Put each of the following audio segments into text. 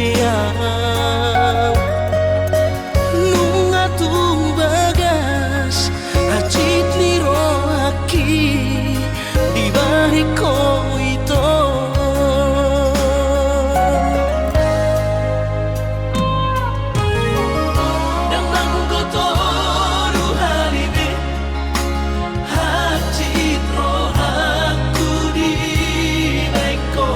tiang nunga tu bagas acit liro aki di balik ko ito nang manggoto ruhalibe acit ro aku di balik ko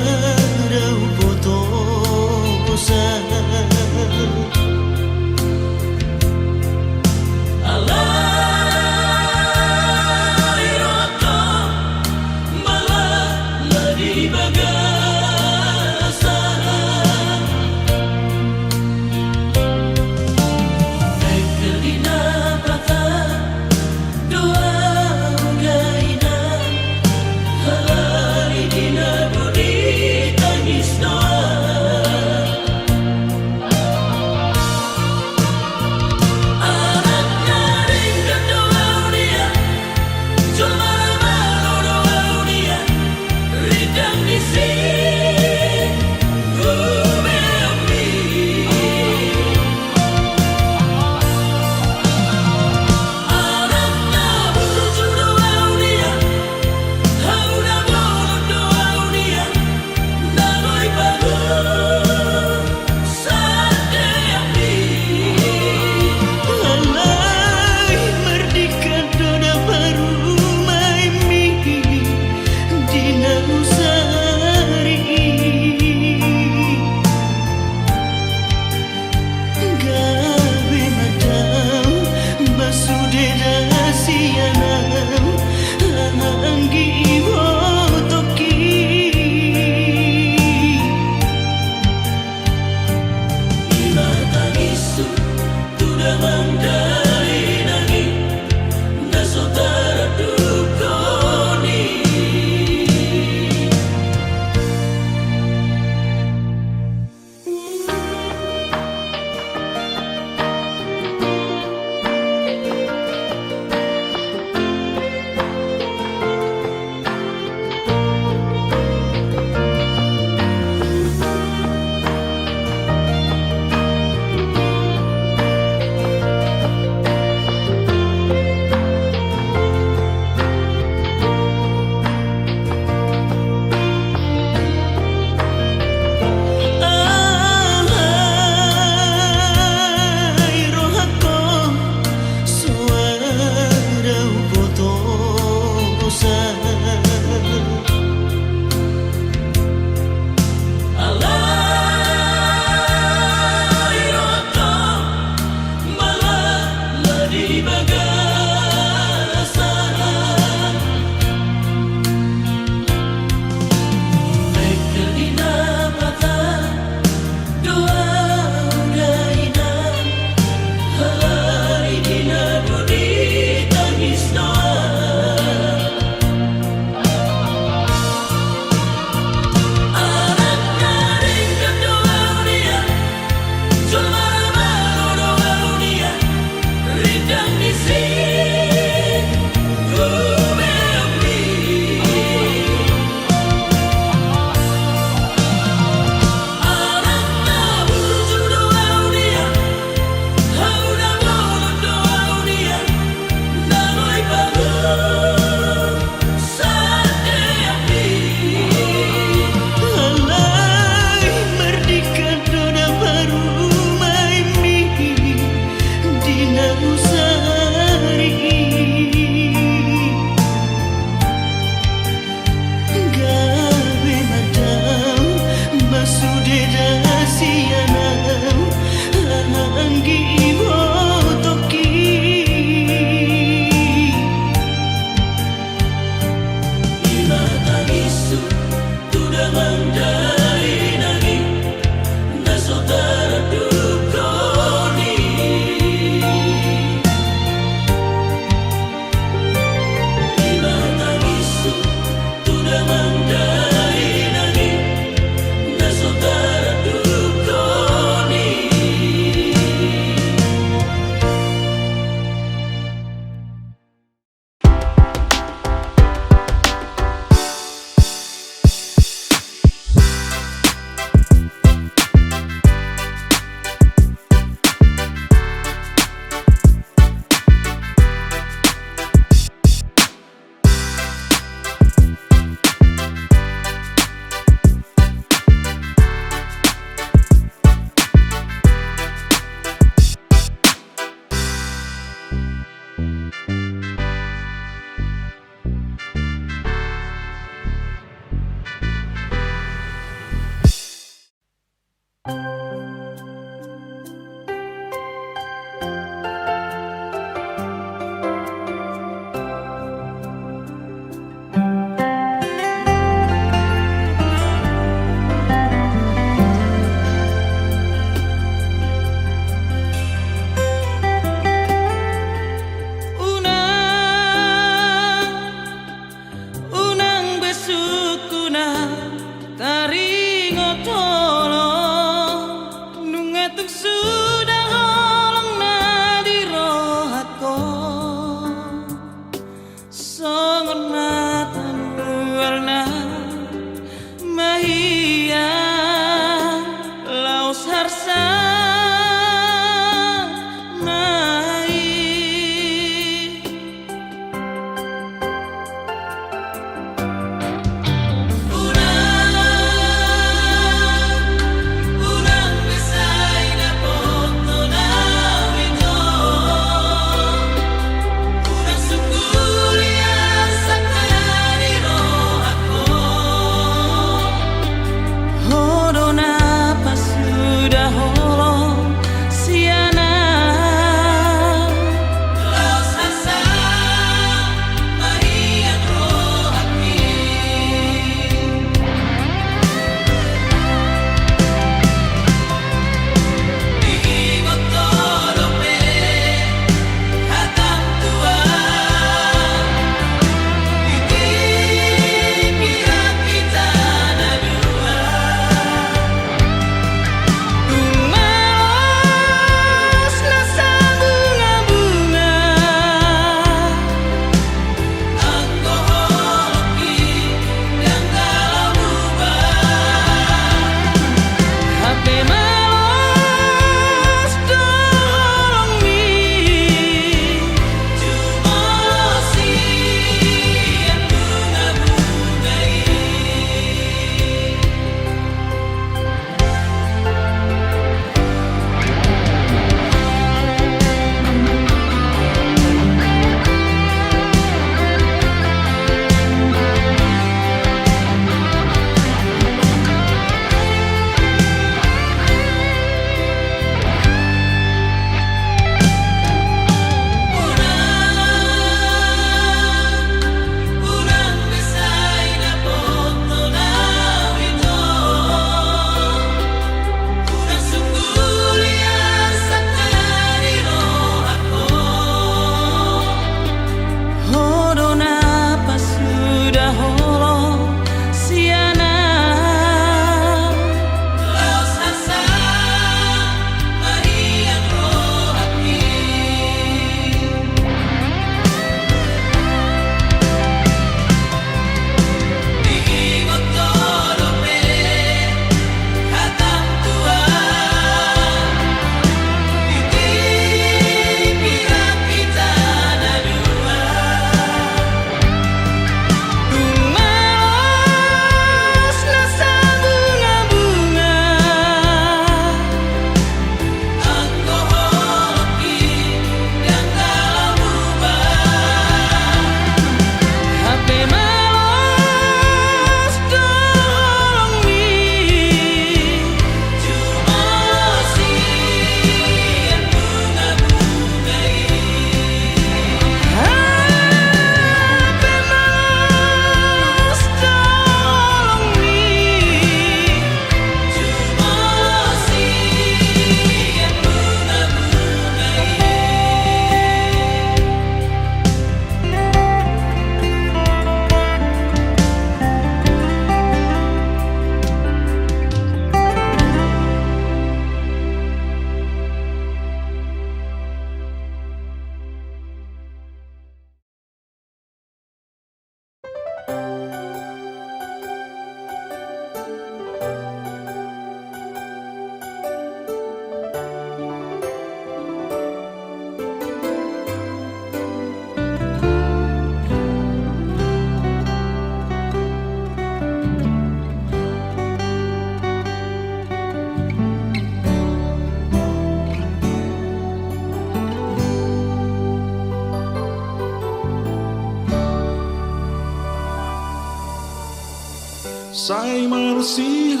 Sai marsihot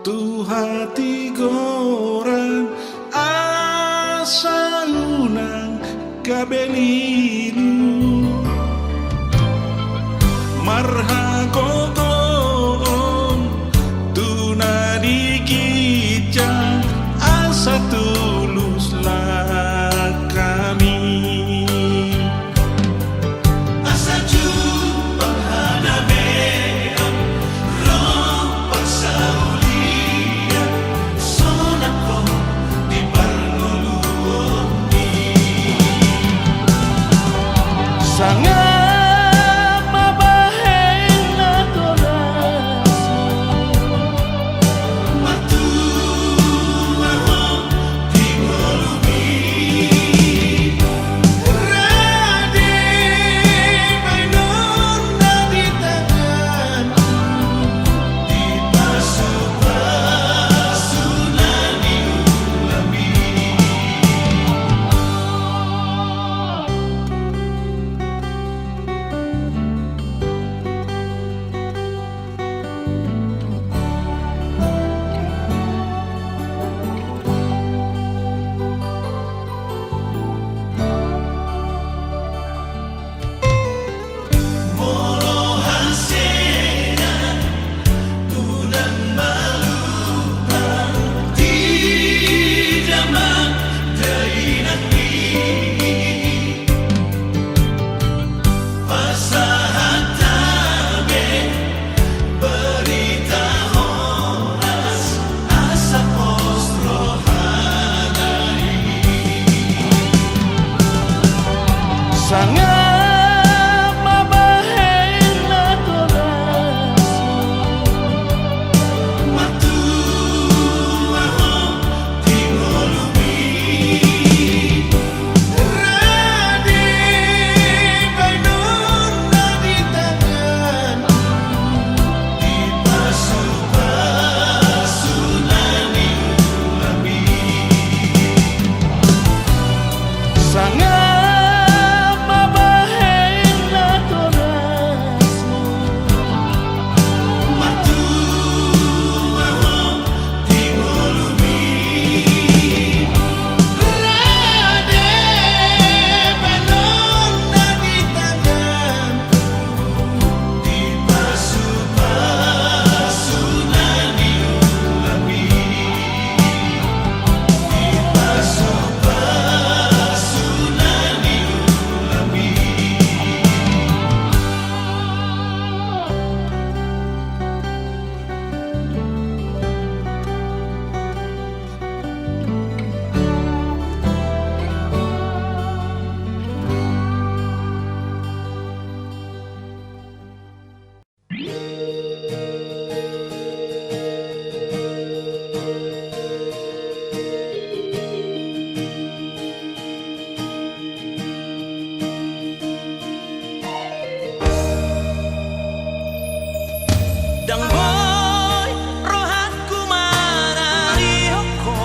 tu hati goran asa unang kabelinu marhagogon tu nadigijang asa tuluslah kami. Sangat mabaheng na korasmo matuaho di molumi rade mainon na di tanganku di pasu-pasunan di ulami. Sangat mabaheng na korasmo matuaho di molumi rade mainon na di tanganku di pasu-pasunan di ulami. Sangat Dang boy rohatku manarihoko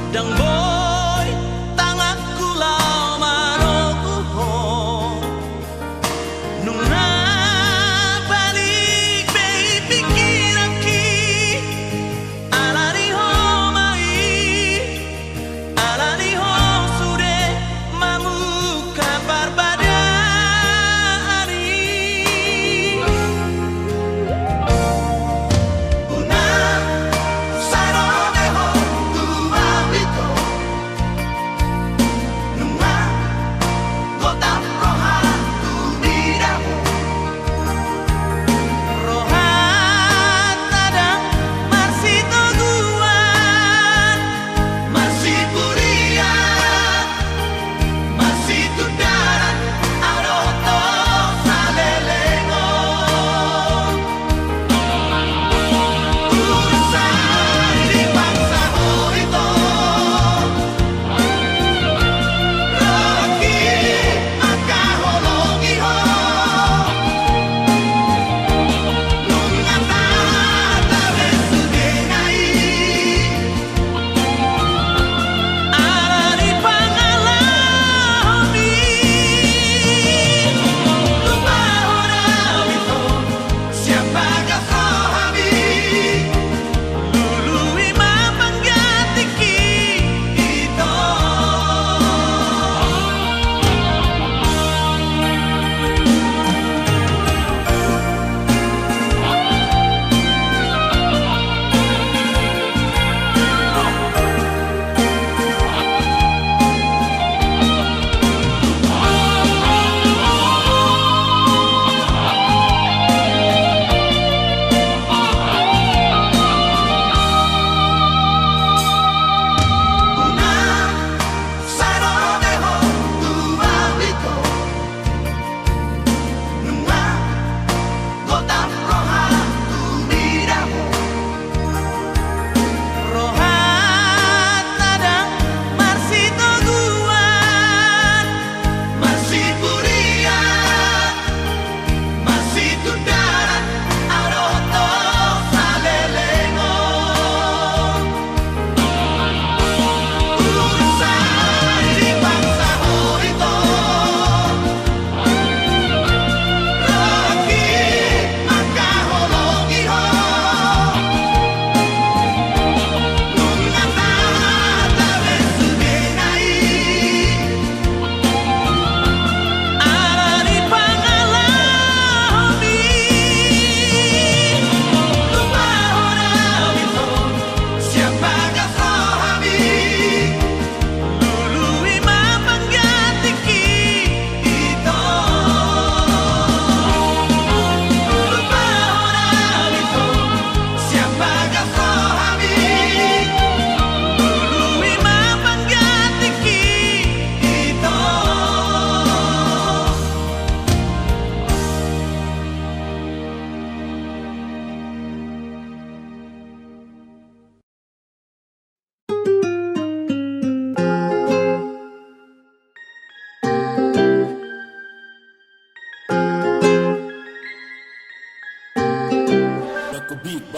Dang boy tangaku lau marokuho Nuna balik bei pikiranki Alariho mai Alariho sude mamuka barbada Una, sai no dejo tu habito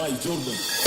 by Jordan.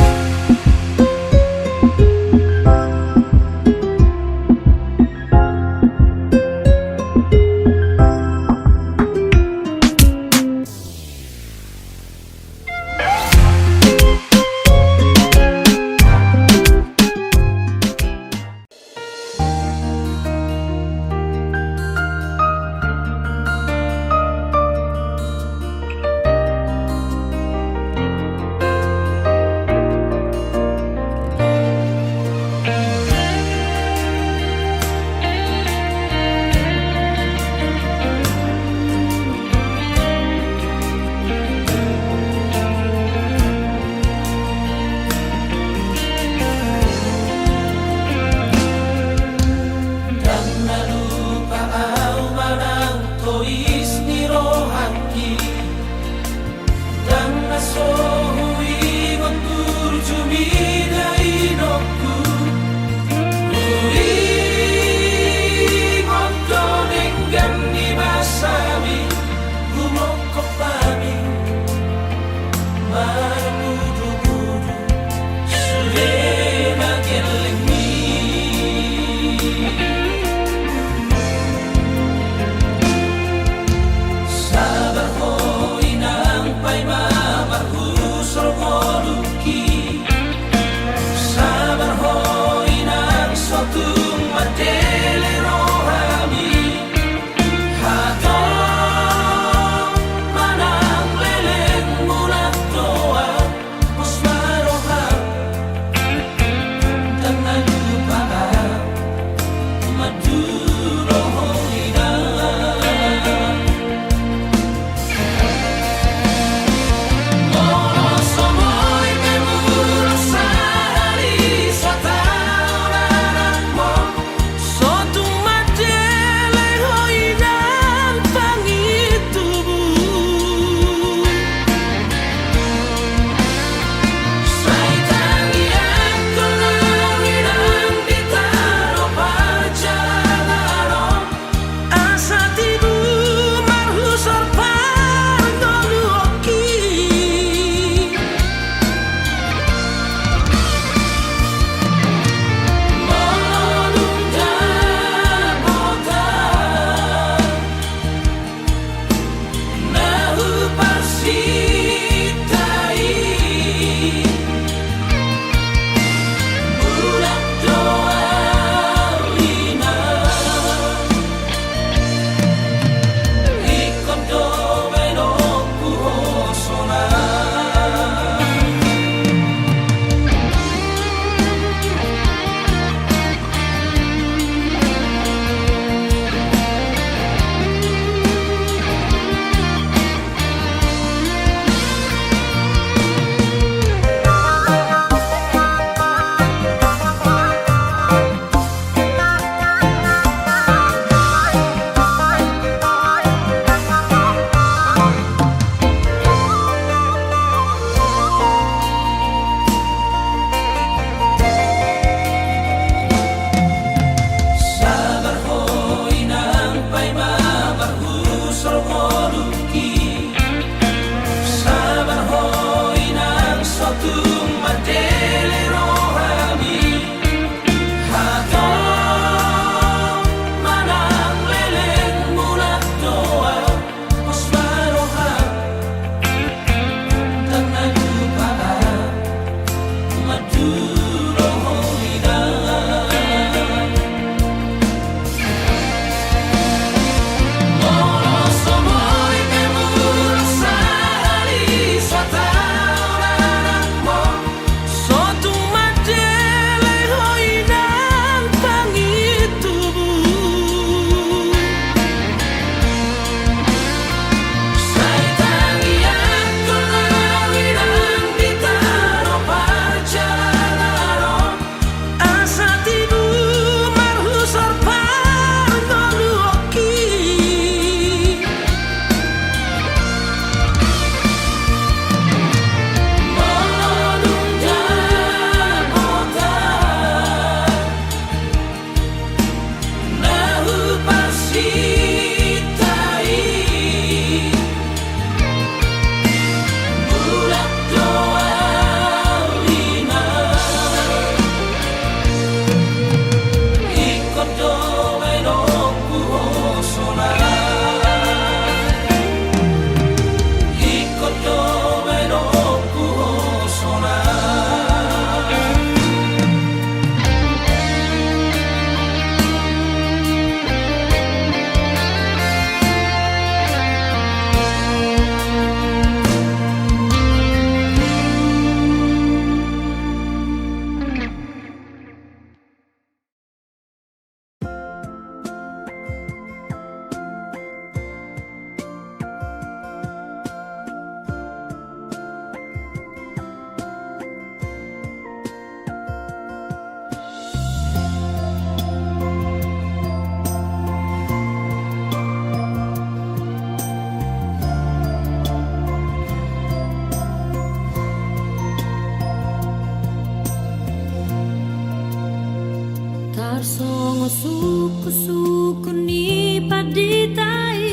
Tarsongo suku-suku ni paditai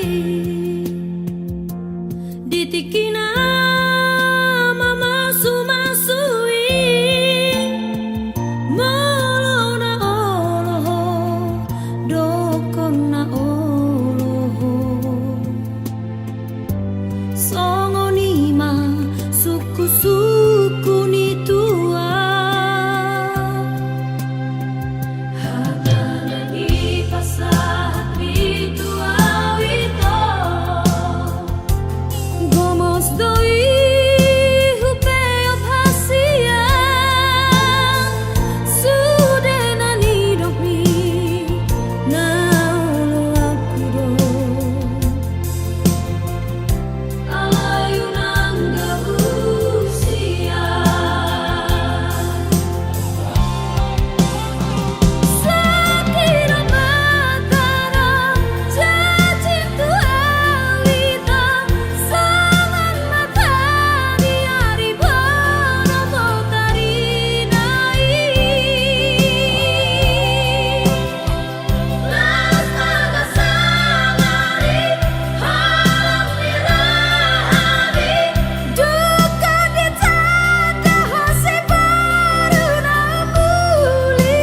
ditikina mama sumasui molona oloho dokona oloho songo nima suku-suku ni tua hadana di pasahat bitua wito gomos doi hupeo bhasia sudena ni dopi na ulu aku do alayu nangga usia sakira matara cacing tuawita sangan mata di hari bono tarinai las naga sangari halam nirahabi duka ditada hase baruna muli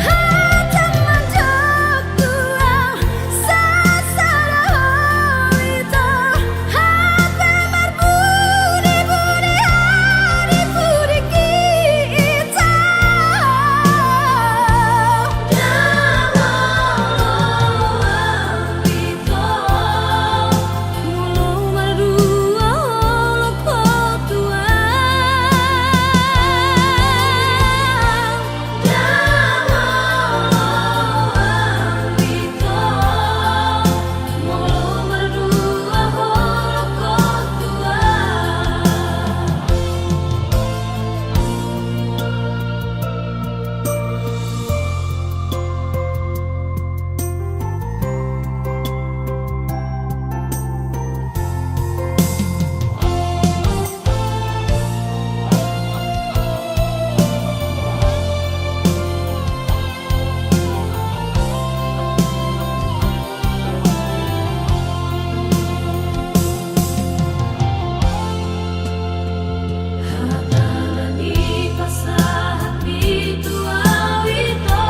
hatam manjokua sasara hawita hape berbudi-budi hari budi kita mulu merdua lokotua mulu merdua lokotua hadana di pasahat bitua wito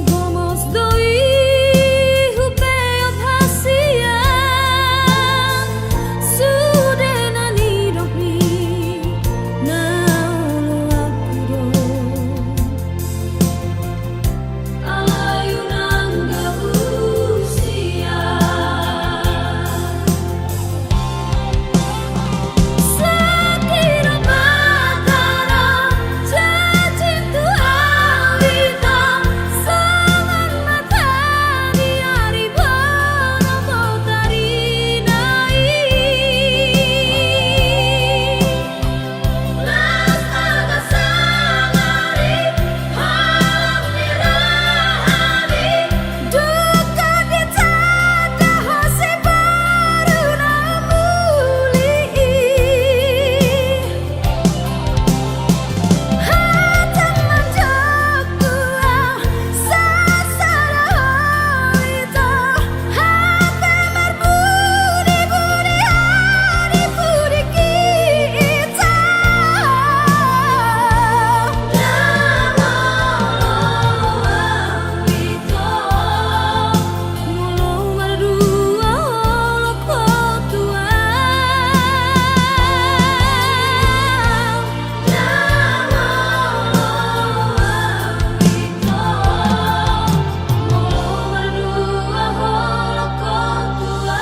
gomos doi hupeo bhasia sudena ni dopi na ulu aku do alayu nangga usia sakira matara cacing tuawita sangan mata di hari bono tarinai las naga sangari halam nirahabi duka ditada hase baruna muli hatam manjokua sasara hawita hape berbudi-budi hari budi kita mulu merdua lokotua mulu merdua lokotua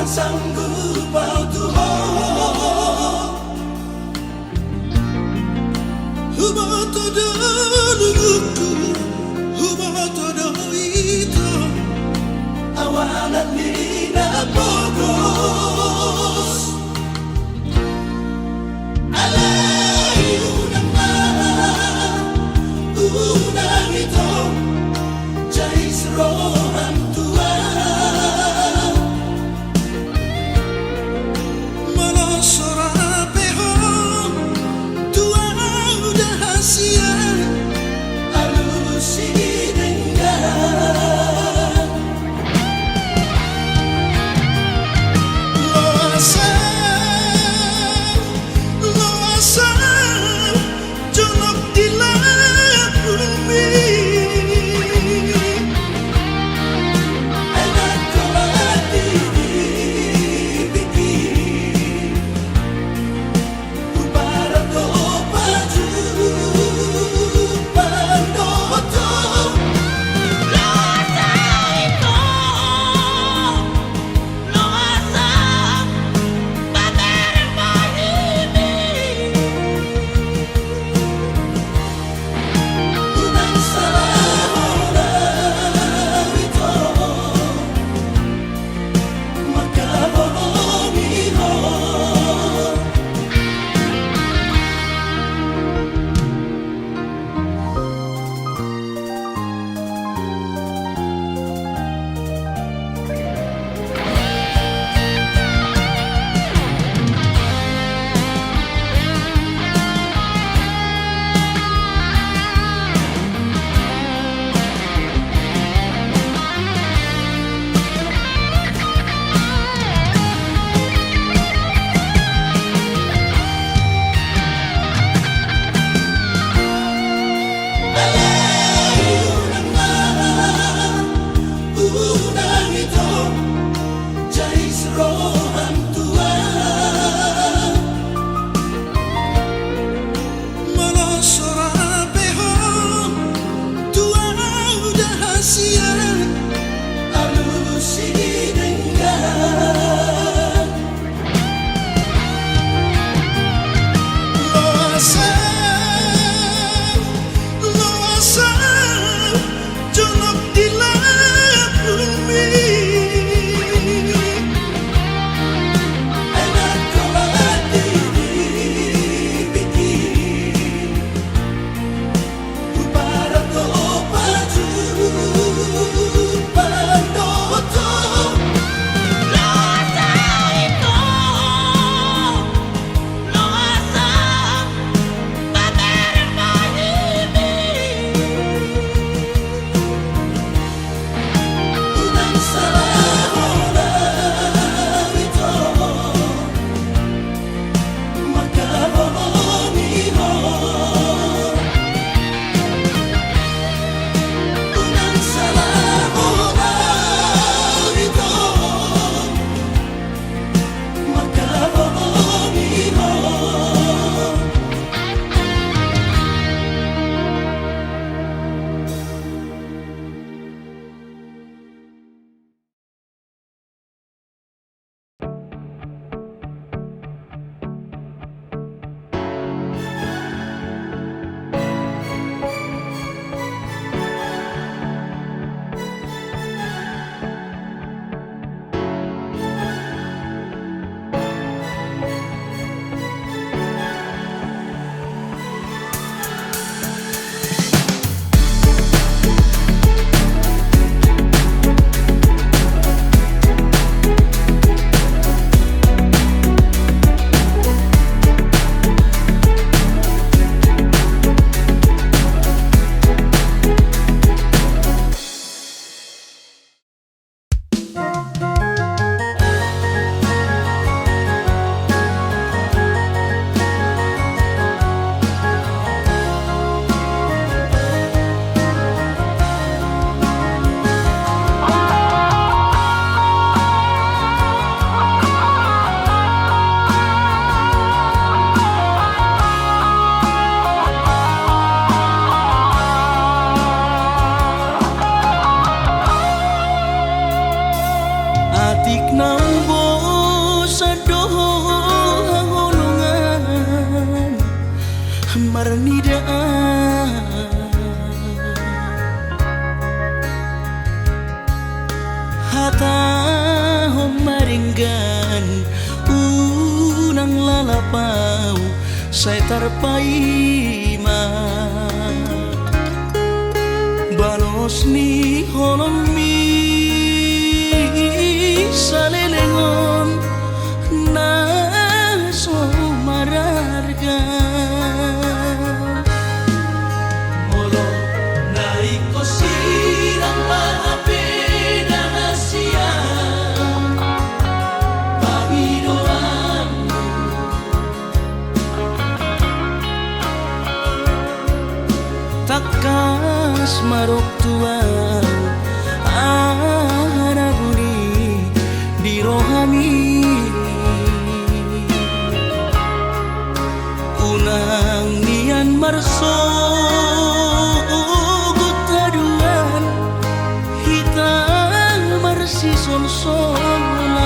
sanggup au Tuhan. Hubo todo lugu, hubo todo itu. Awalan mina pogos Alay unang ito Jais rohan tua Malosora peho, tua udah hasil. Alusi dengan Loasa, jonok di langit bumi. Anak kelati dibikin Upara to paju Pandoto Loasa itu Loasa Bater marimi Unang salah itu Makabomiho Unang ito Jais rohan tua Malosora peho, tua udah hasil. Alusi dengan Loasa, jonok di langit bumi. Anak kelati dibikin Upara to paju Pandoto Loasa itu Loasa Bater marimi Unang salah itu Makabomiho Unang salah itu Makabomiho Atik nang sadoho holongan marnidaan hata homaringgan unang lalapau saya tarpaima balos ni holong mi salelengon na so mararga Molo nai ko sirang maapena hasia Panginoanmu takas marok tuang anaguni di rohami unang nian marso gutaduan hitang marsi sol-solan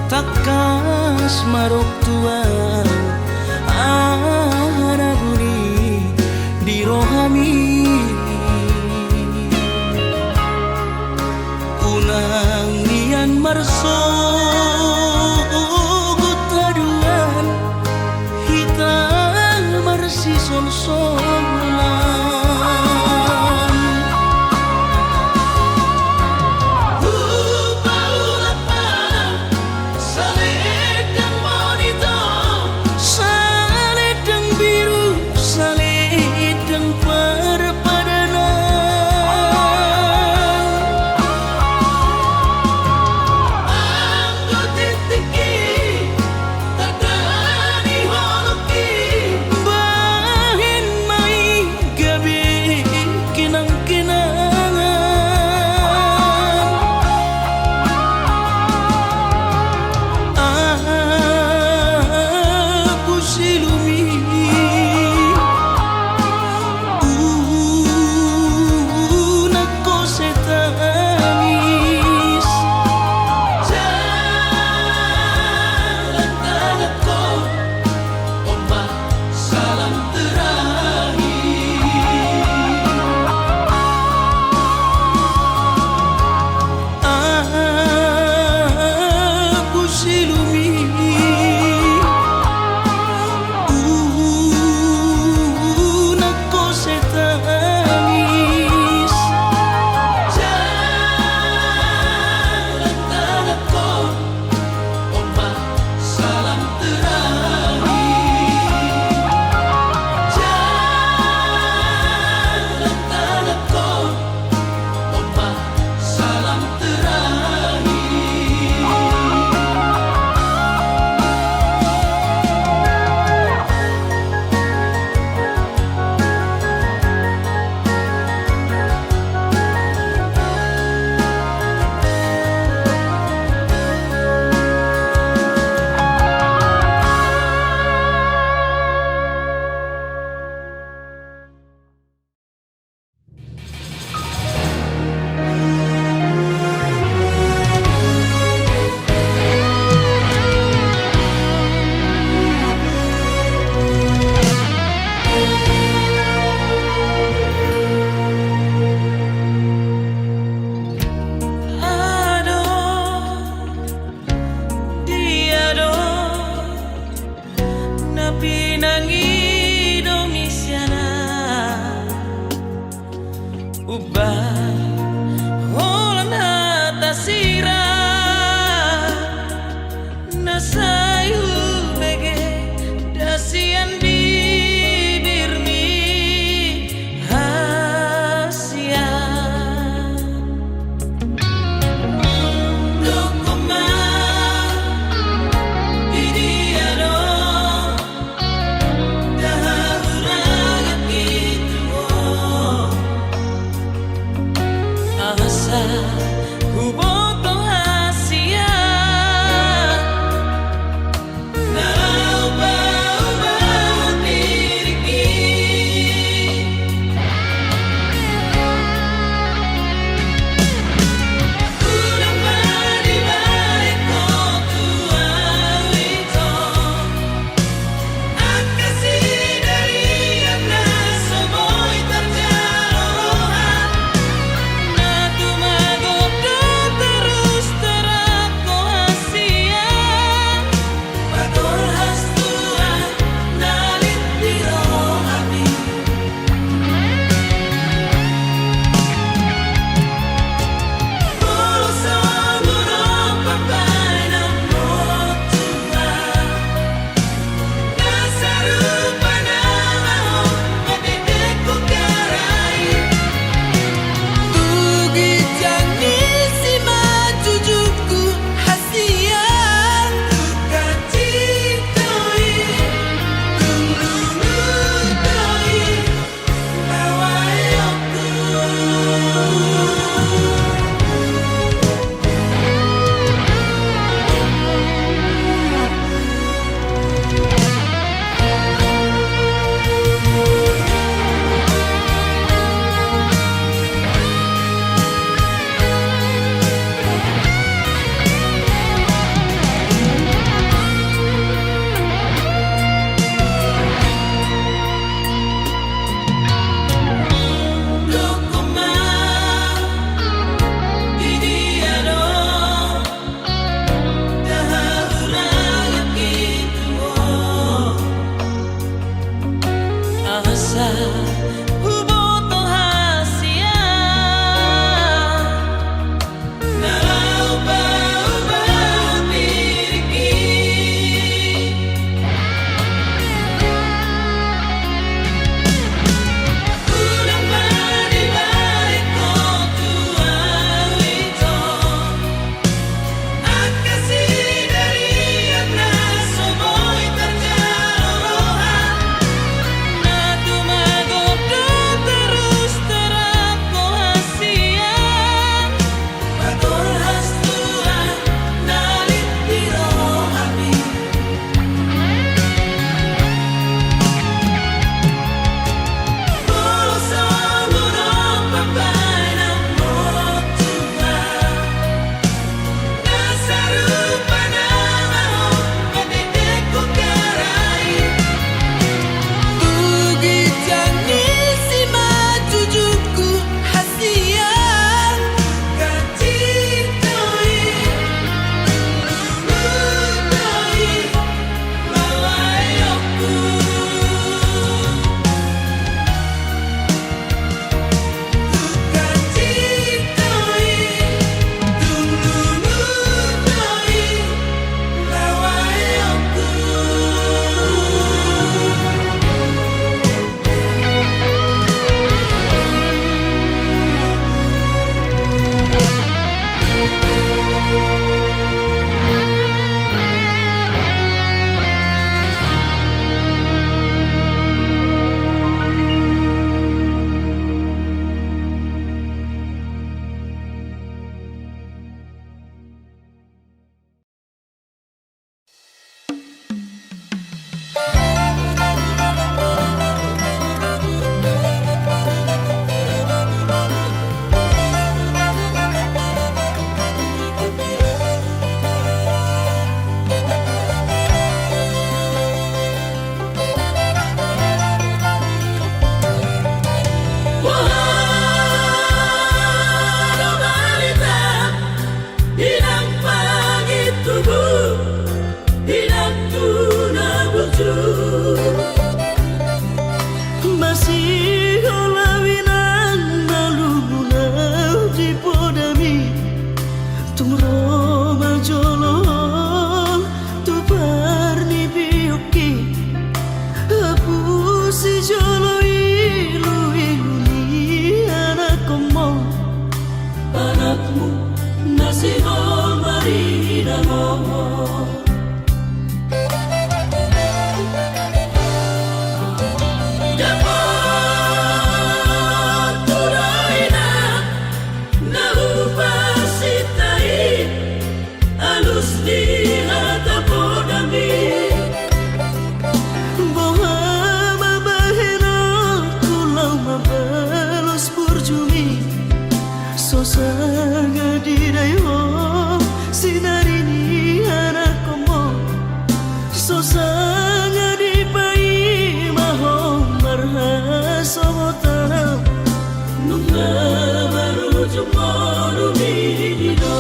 takas marok tuang anaguni di rohami unang nian marso gutaduan hitang marsi sol-solan asa huboto hasia na ubah-ubah diriki kurang balik ko tuaw ito at kasi dari ang nasa mo'y tarjarohan na tumagot ka terus terap ko hasian patorhas tuan nalit diro kami Puro sa murong papay ng motua nasa rupa ng ako matitik ko karay Tugit yang isi majujuku hasian Kacitoi Tunglulutoi Bawayoku Dokoma Didiano Dahaurang akitu mo Asa huboto hasia na ubah-ubah diriki Kulang balik ko tuaw ito at kasi dari ang nasa mo'y tarjarohan na tumagot ka terus terap ko hasian patorhas tuan nalit diro kami Puro sa murong papay ng motua nasa rupa ng ako matitik ko karay Tugit yang isi majujuku hasian Kacitoi Tunglulutoi Bawayoku Kacitoi Tunglulutoi Bawayoku Walau balita Hinang pangit tubuh Hinang tuna buju Masih olawinan nalungunaw di podami Tumro majolong tupar ni biyuki Apu si jolo ilu ni anak komo anakmu masih hormati dan ngomong Dapat turaina nahu Sosanga dirayo sinarini anak komo Sosanga di pai maho marha sobotana Nunga baru jumoro dino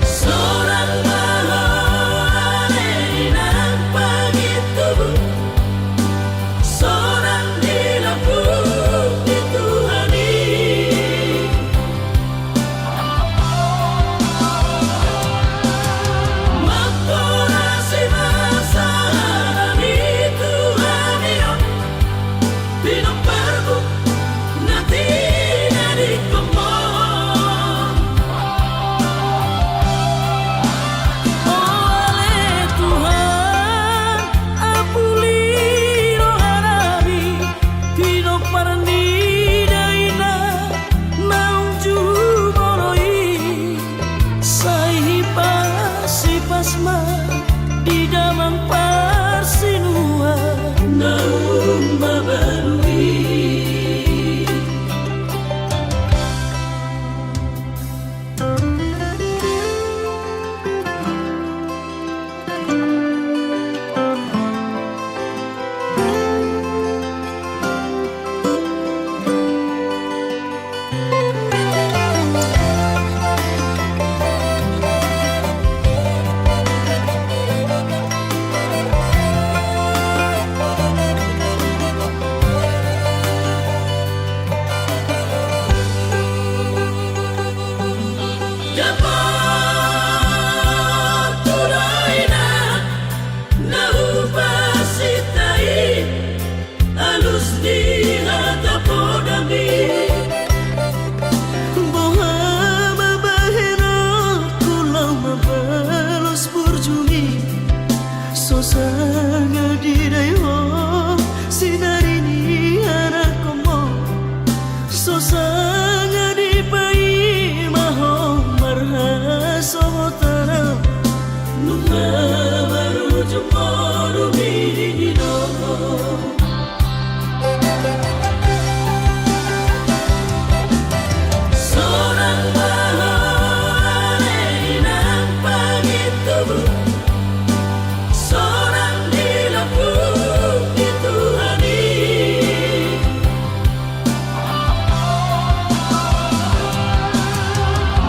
Seorang mahal inang pagi tubuh Seorang dilapuk di Tuhani Makorasi masalah di Tuhani Pinomparku nanti dari kemon Oleh Tuhan ampuni rohanabi Pino parni daina naunju moroi Sahipa si pasma di damang parsinua Naum mabarui Dapat turaina naupasitai alus di hatapodami Boha mabahena kulau mabalos burjumi Sosanga dirayo sinarini anak komo Sosanga di pai maho marha sobotana Nunga baru jumoro dino Seorang mahal inang pagi tubuh Seorang dilapuk di Tuhani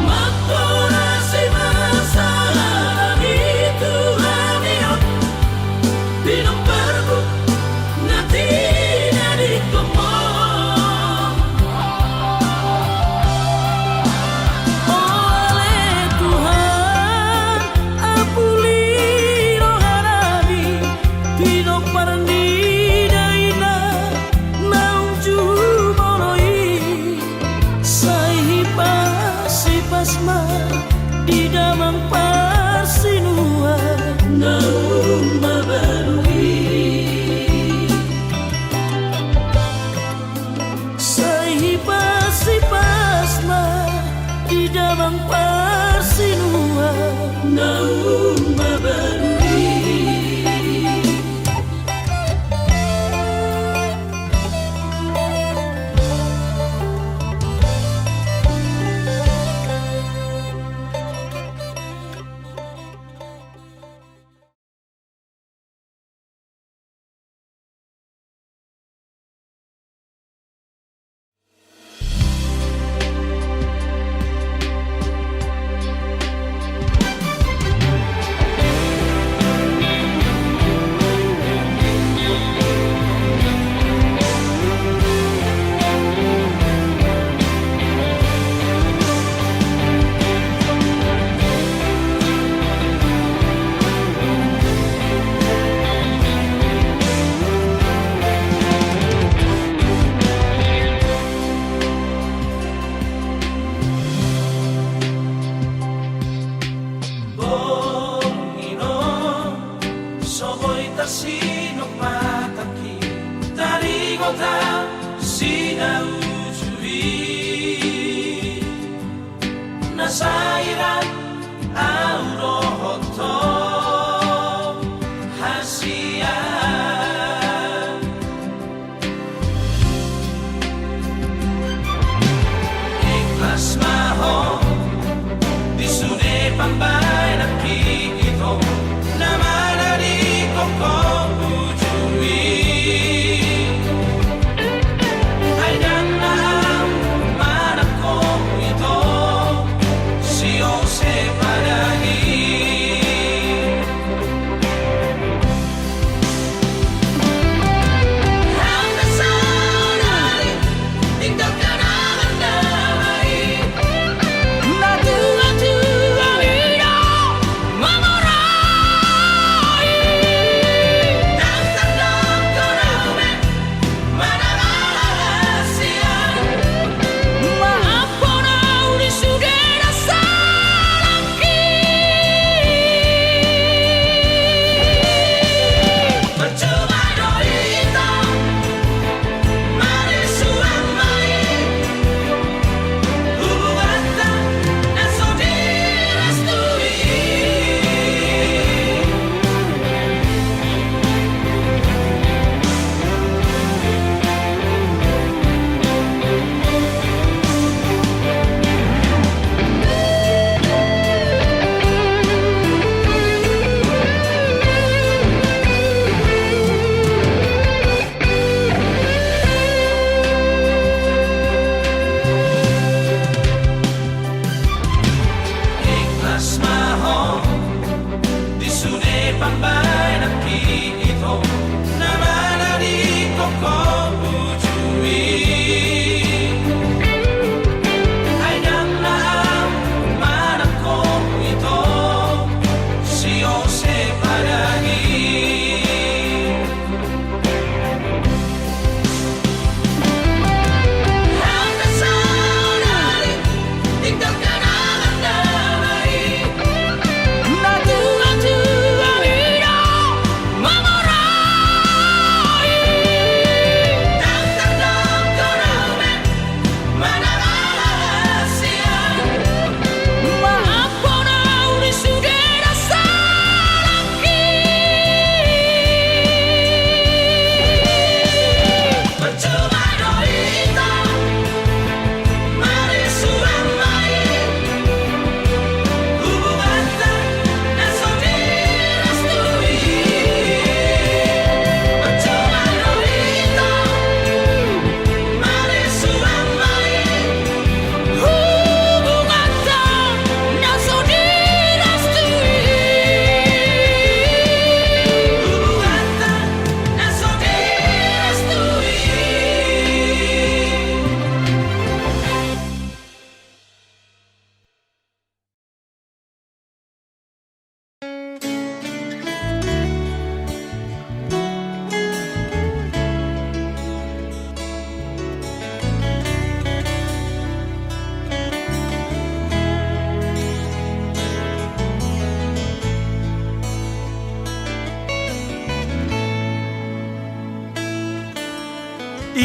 Makorasi masalah di Tuhani Pinomparku nanti dari kemon Oleh Tuhan ampuni rohanabi Pino parni daina naunju moroi Sahipa si pasma di damang parsinua Naum mabarui Sahipa si pasma di damang parsinua Naum mabarui nasairan aurohoto hasian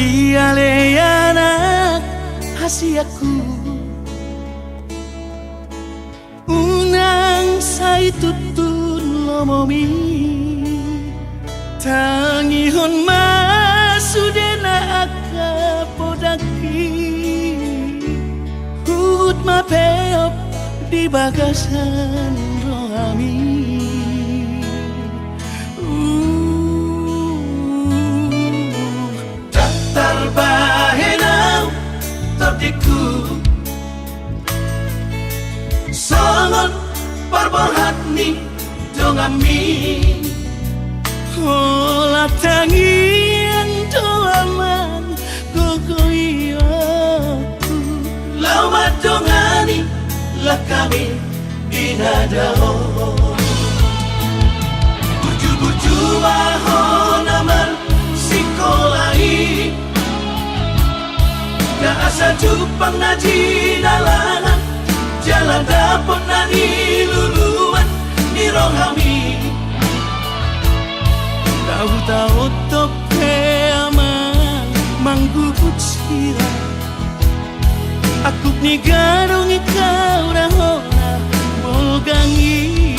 Iale anak hasiaku unang sai tutun lomomi tangihon masudena aka podaki hut mapeop di bagasan rohami. Datar bahenau terdiku Songon parborhatni dongami Ola tangian doaman gogoiyaku Lau madongani lakami binadao Buju-buju mahon amal sikolai Na asa jupang na jinalangan Jalan dapon na niluluan ni rohami Tahu-tahu tope aman manggubut sira Aku ni garong ikaw na hona molgangi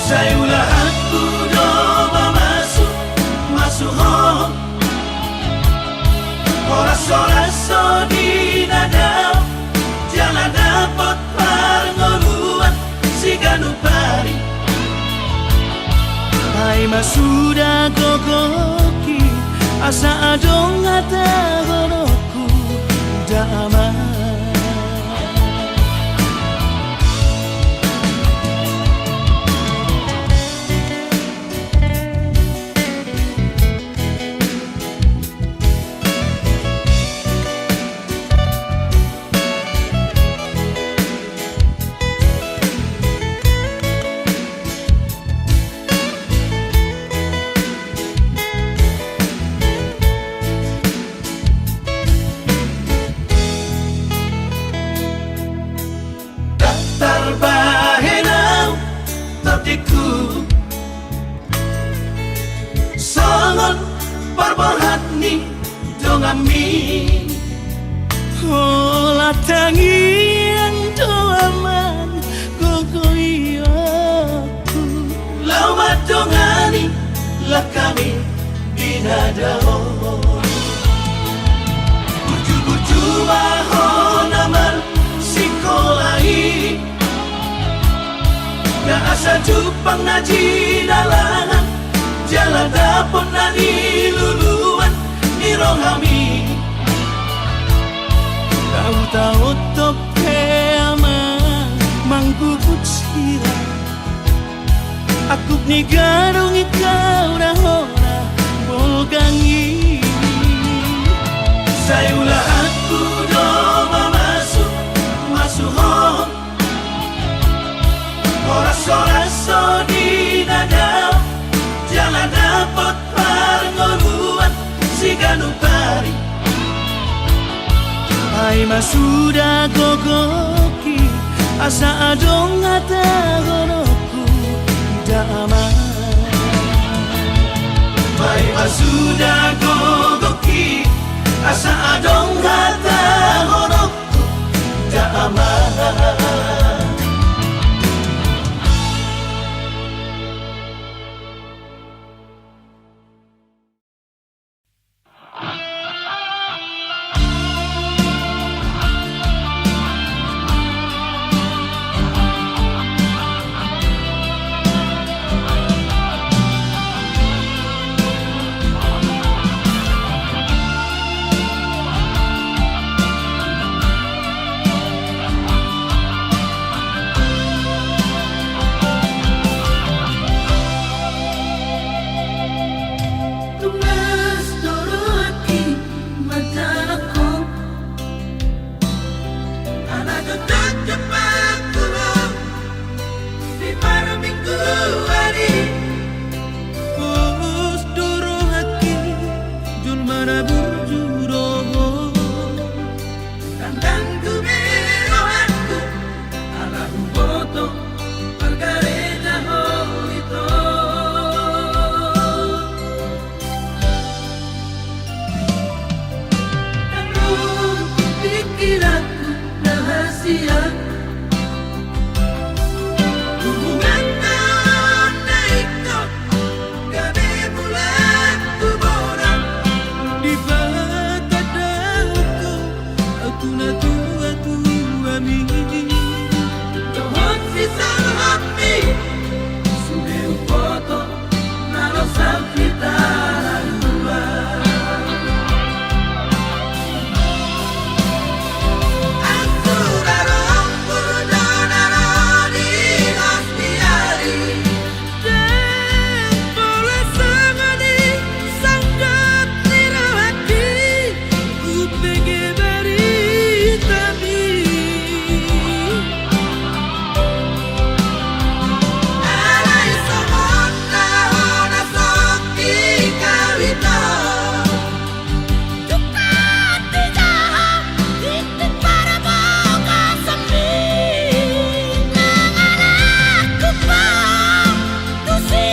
Sayulah aku doa masuk hong Oras-oraso di nadao Jalan dapat parngoluan si ganupari Hai masuda gogoki asa adong ata goroku damai Songon parborhatni dongami Ola tangian doaman gogoiyaku Lau madongani lakami binadao Buju-buju mahon amal sikolai Na asa jupang na jinalangan Jalan dapon na niluluan ni rohami Tahu-tahu tope aman manggubut sira Aku ni garong ikaw na hona molgangi Sayulah aku doa masuk hong Oras-oraso di nadao Jalan dapat parngoluan si ganupari Hai masuda gogoki asa adong ata goroku damai Hai masuda gogoki asa adong ata goroku damai rahasia. Hubungan tahun na ito, gabi bulan tuborang. Di ba't ako na tua amin. Doon si Salami, sumeu foto, narosang kita lalua. Ang surarong purdonaro di hospiali. Dan boleh semani sangkat nirahaki upenge baritami. Alay somot tahon na soki kawito. Tukat di jahat, titik para buka sembing. Nanganakku pa, tusi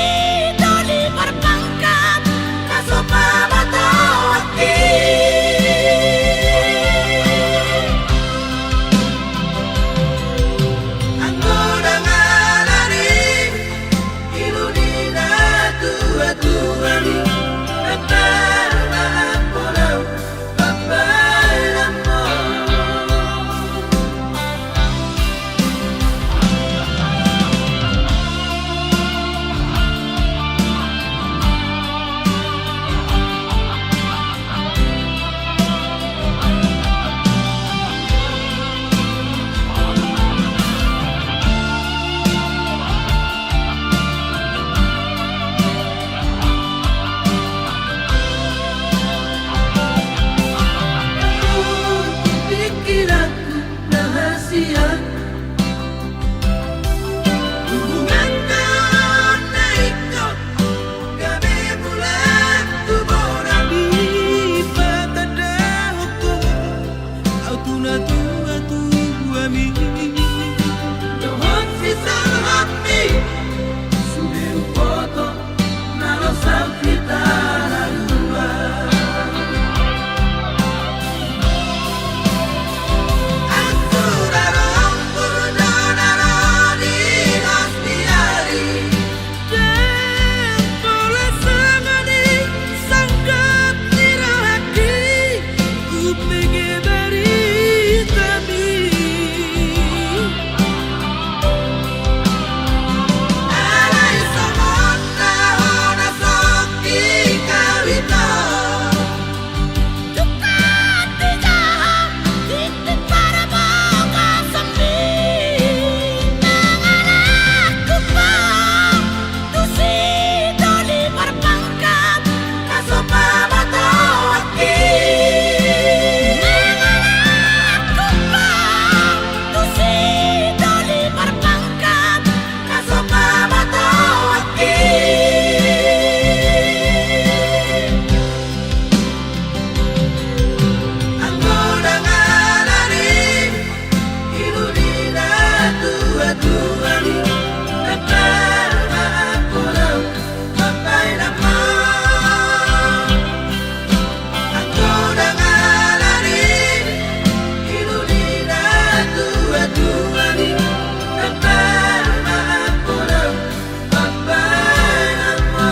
doli perpangkat. Kaso pa ba to aki? Ang unang alani, iluni na tua-tua ni. Nagdaraan mo lang, papalam mo. Pikiranku rahasia. Hubungan tahun na ito, gabi bulan tuborang. Di ba't ako na tua amin. Doon si Salami, sumeu foto, narosang kita lalua. Ang surarong purdonaro di hospiali. Dan boleh semani sangkat nirahaki upenge baritami. Alay somot tahon na soki kawito. Tukat di jahat, titik para buka sembing. Nanganakku pa, tusi doli perpangkat. Kaso pa ba to aki? Nanganakku pa, tusi doli perpangkat. Kaso pa ba to aki? Ang unang alani, iluni na tua-tua ni. Nagdaraan mo lang, papalam mo. Ang unang alani, iluni na tua-tua ni. Nagdaraan mo lang, papalam mo.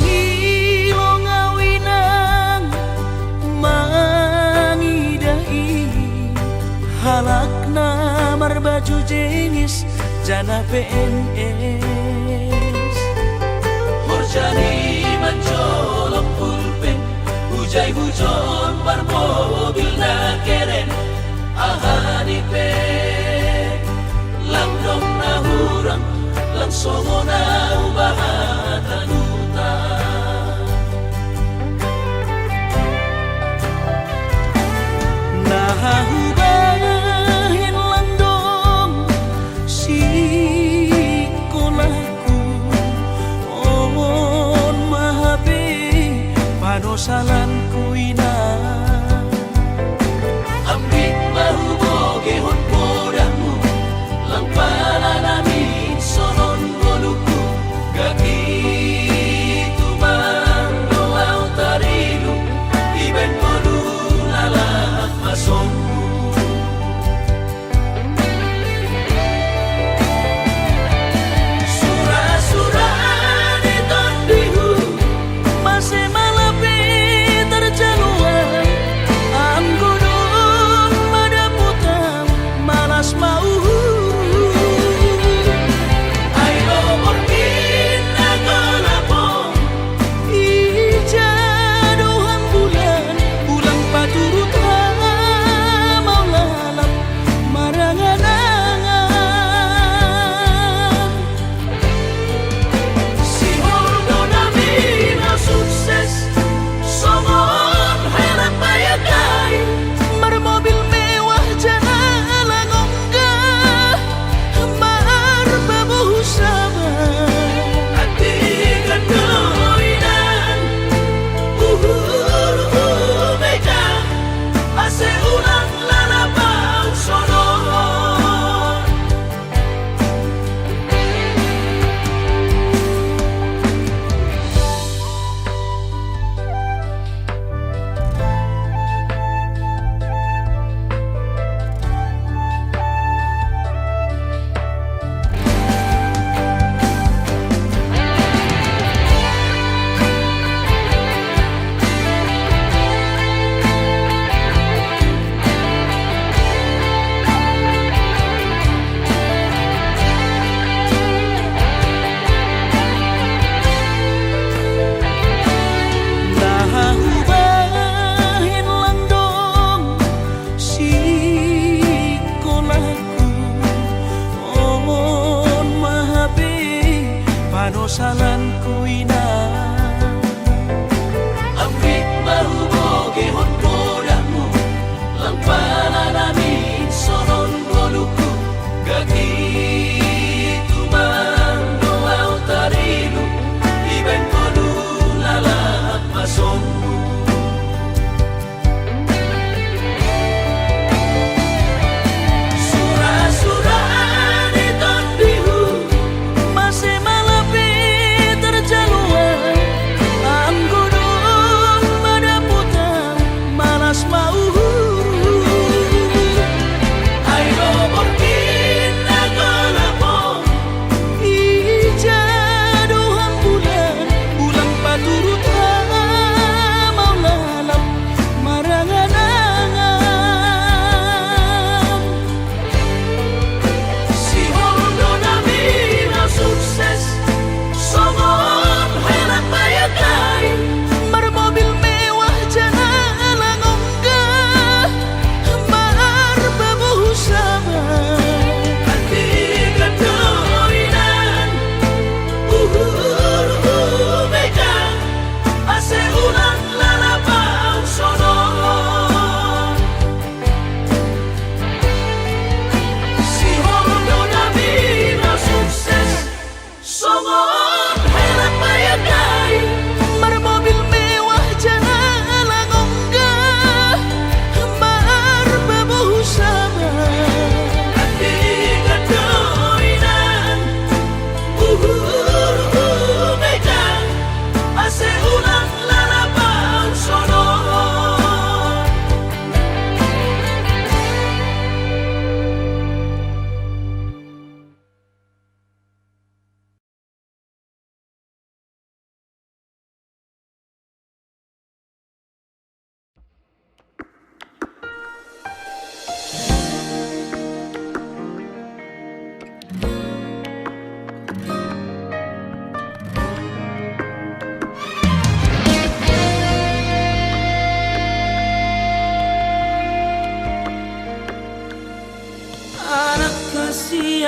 wangi lo ngawinang mangidai halakna marbaju jenis jana PNS Horjani mancolok pulpen hujai hujon bar mobil na keren ahani pe langdong na hurang langsung na ubahatan uta nahubahin langdong si kolahku on mahabe panosalan ku ina ambit mahuboge hon podamu lang pananamin sonon boluku gaki tumang doaw tarilu iben bolu lalak masonku surah-surah di tondihu masih malapi terjaluan anggunung pada putam malas mau ayo orbit nagonapong ijaduhan bulan bulan paturut mau lalap marangan-angan si holdo namin na sukses somon harap bayagay marmobil mewah jalan onggah marbabuh sama atigan noinan beka ase ulang lalapang sonon nahubahin langdong si kolahku on mahabe panosalan ku ina ambit mahuboge hon podamu lang pananamin sonon boluku gaki tumang doaw tarilu iben bolu lalak masonku surah-surah di tondihu masih malapi terjaluan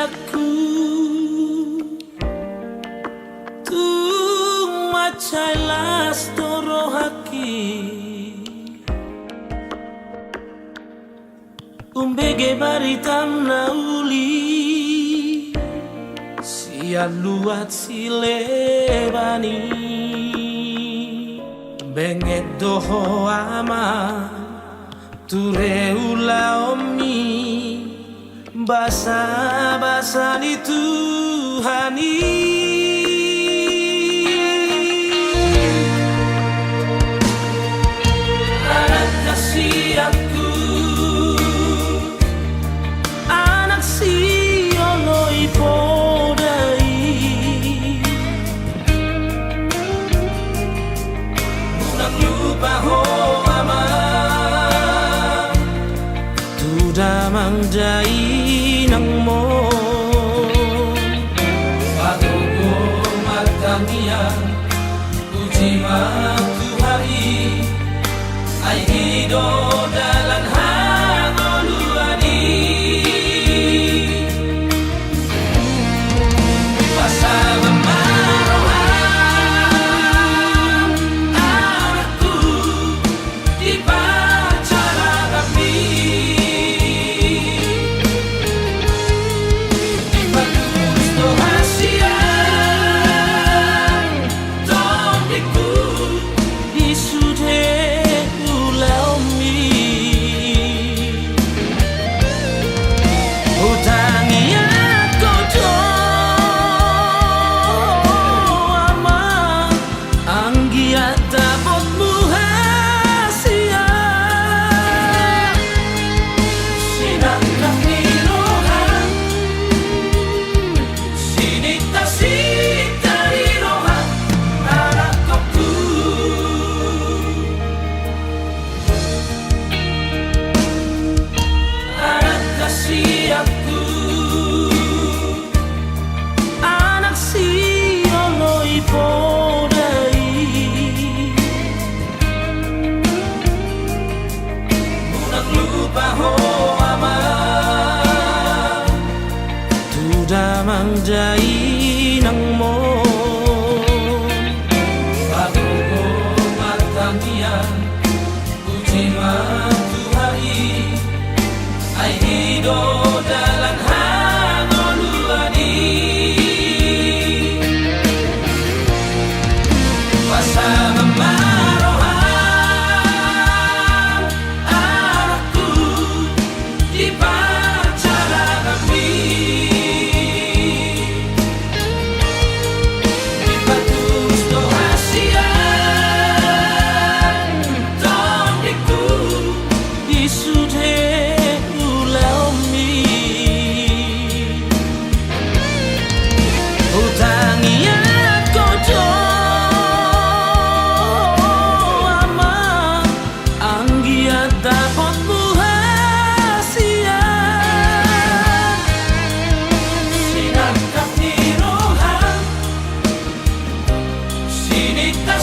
aku tung macai las toro haki umbege baritam nauli sia luat silebani benget doho ama ture ula omi basa-basa ni Tuhani anak kasih aku anak si oloi podai mudah lupa ho ama damang dai nang mo patuko matania uji matuhari ai hido dalan hangoluani pasal marohan anakku di pacara kami damang dai nang mo patuko matania uji matuhari ai hido dalan hangoluani pasal marohan anakku di pacara kami Sinita